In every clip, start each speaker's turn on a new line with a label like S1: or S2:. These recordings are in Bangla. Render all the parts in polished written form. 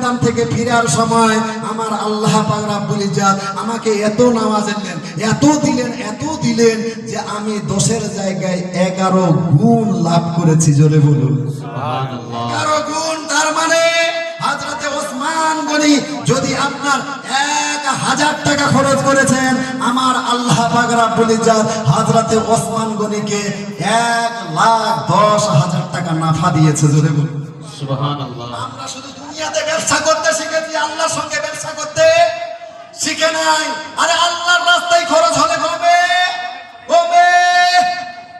S1: ময়দান থেকে ফিরার সময় আমার আল্লাহ পাক রব্বুল ইজ্জত আমাকে এত নামাজ দিলেন, এত দিলেন যে আমি 10-এর জায়গায় 11 গুণ লাভ করেছি। জোরে বলুন সুবহানাল্লাহ। 11 গুণ, তার মানে হযরতে ওসমান গনি যদি আপনার 1000 টাকা খরচ করেছেন, আমার আল্লাহ পাক রব্বুল ইজ্জত হযরতে ওসমান গনিকে 1,10,000 টাকা নাফা দিয়েছে। জোরে বলুন সুবহানাল্লাহ। আমরা শুধু দুনিয়াতে ব্যবসা করতে শিখেছি, আল্লাহর সঙ্গে ব্যবসা করতে শিখে নাই। আরে আল্লাহর রাস্তায় খরচ হলে হবে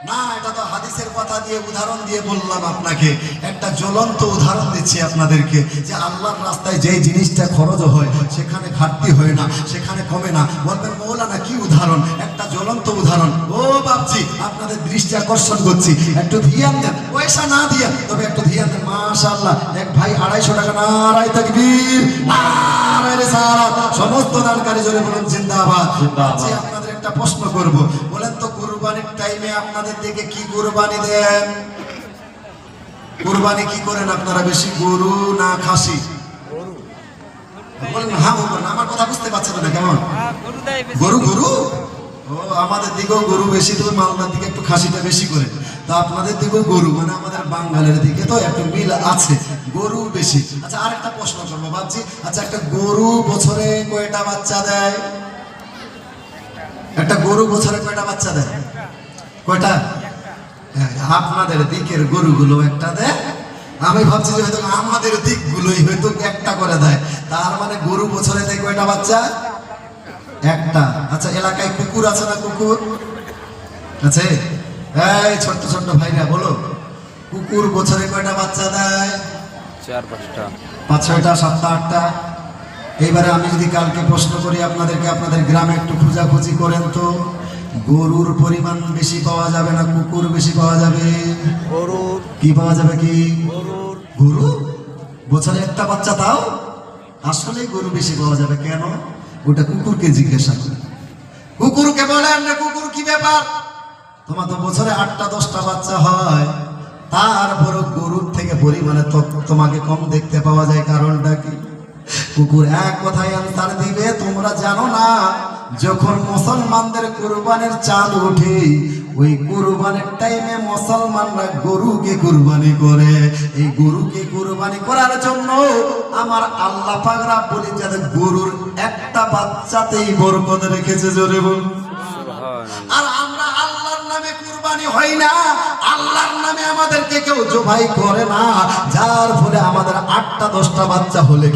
S1: না। এটা তো হাদিসের কথা দিয়ে উদাহরণ দিয়ে বললাম আপনাকে। একটা জ্বলন্ত উদাহরণ দিচ্ছি আপনাদেরকে যে আল্লাহর রাস্তায় যেই জিনিসটা খরচ হয় সেখানে ঘাটতি হয় না, সেখানে কমে না। বলবেন মৌলানা কি উদাহরণ? একটা জ্বলন্ত উদাহরণ। ও বাপজি, আপনাদের দৃষ্টি আকর্ষণ করছি, একটু ধ্যান দেন, পয়সা না দিয়ে তবে একটু ধ্যান দেন। মাশাআল্লাহ, এক ভাই 250 টাকা। নারায়ে তাকবীর, নারায়ে রিসালাত। সমস্ত দানকারী জোরে বলুন জিন্দাবাদ। আচ্ছা, আপনাদের একটা প্রশ্ন করব, বলেন তো কুরবানির টাইমে আপনাদের দিকে কি কুরবানি দেন? কুরবানি কি করেন আপনারা বেশি, গরু না খাসি? বলেন হ্যাঁ বলুন, আমার কথা বুঝতে পারছেন না কেমন? গরু গরু। ও, আমাদের দিকেও গরু বেশি, তবে মালদার দিকে একটু খাসিটা বেশি করে। তো আপনাদের দিকেও গরু, মানে আমাদের বাঙালির দিকে তো একটু মিল আছে, গরু বেশি। আচ্ছা, আরেকটা প্রশ্ন করবো ভাবছি। আচ্ছা, একটা গরু বছরে কয়টা বাচ্চা দেয়? একটা গরু বছরে কয়টা বাচ্চা দেয়? কয়টা? আপনাদের দিকের গরুগুলো একটা দেয়। আমি ভাবছি যে হয়তো আমাদের দিকগুলোই হয়তো একটা করে দেয়। তার মানে গরু বছরে দেয় কয়টা বাচ্চা? একটা। আচ্ছা, এলাকায় কুকুর আছে না? কুকুর আছে? এই ছোট্ট ছোট্ট ভাইরা বলো, কুকুর বছরে কয়টা বাচ্চা দেয়?
S2: 4-5টা,
S1: 5-6টা, 7টা, 8টা। এইবারে আমি যদি কালকে প্রশ্ন করি আপনাদেরকে, আপনাদের গ্রামে একটু খোঁজাখুঁজি করেন তো, গরুর পরিমাণ বেশি পাওয়া যাবে না কুকুর বেশি পাওয়া যাবে?
S2: গরুর।
S1: কি পাওয়া যাবে? কি
S2: গরুর।
S1: গরু বছরে একটা বাচ্চা, তাও আসলে গরু বেশি পাওয়া যাবে। কেন? ওটা কুকুরকে জিজ্ঞাসা করে। কুকুরকে বলেন না, কুকুর কি ব্যাপার, তোমার তো বছরে 8টা-10টা বাচ্চা হয়, তারপরও গরুর থেকে পরিমাণে তোমাকে কম দেখতে পাওয়া যায়। কারণটা কি? কুকুর এক কথায় আনসার দিবে, তোমরা জানো না যখন মুসলমানদের কুরবানির চাঁদ ওঠে, ওই কুরবানির টাইমে মুসলমানরা গরুকে কুরবানি করে। এই গরুকে কুরবানি করার জন্য আমার আল্লাহ পাক রব্বুল ইজ্জত গরুর একটা বাচ্চাতেই বরকত রেখেছে। জোরে বল সুবহানাল্লাহ। আর আমরা আল্লাহর নামে কুরবানি হয় না, আল্লাহর নামে আমাদেরকে কেউ জবাই করে না, যার ফলে আমাদের 8টা-10টা বাচ্চা হলে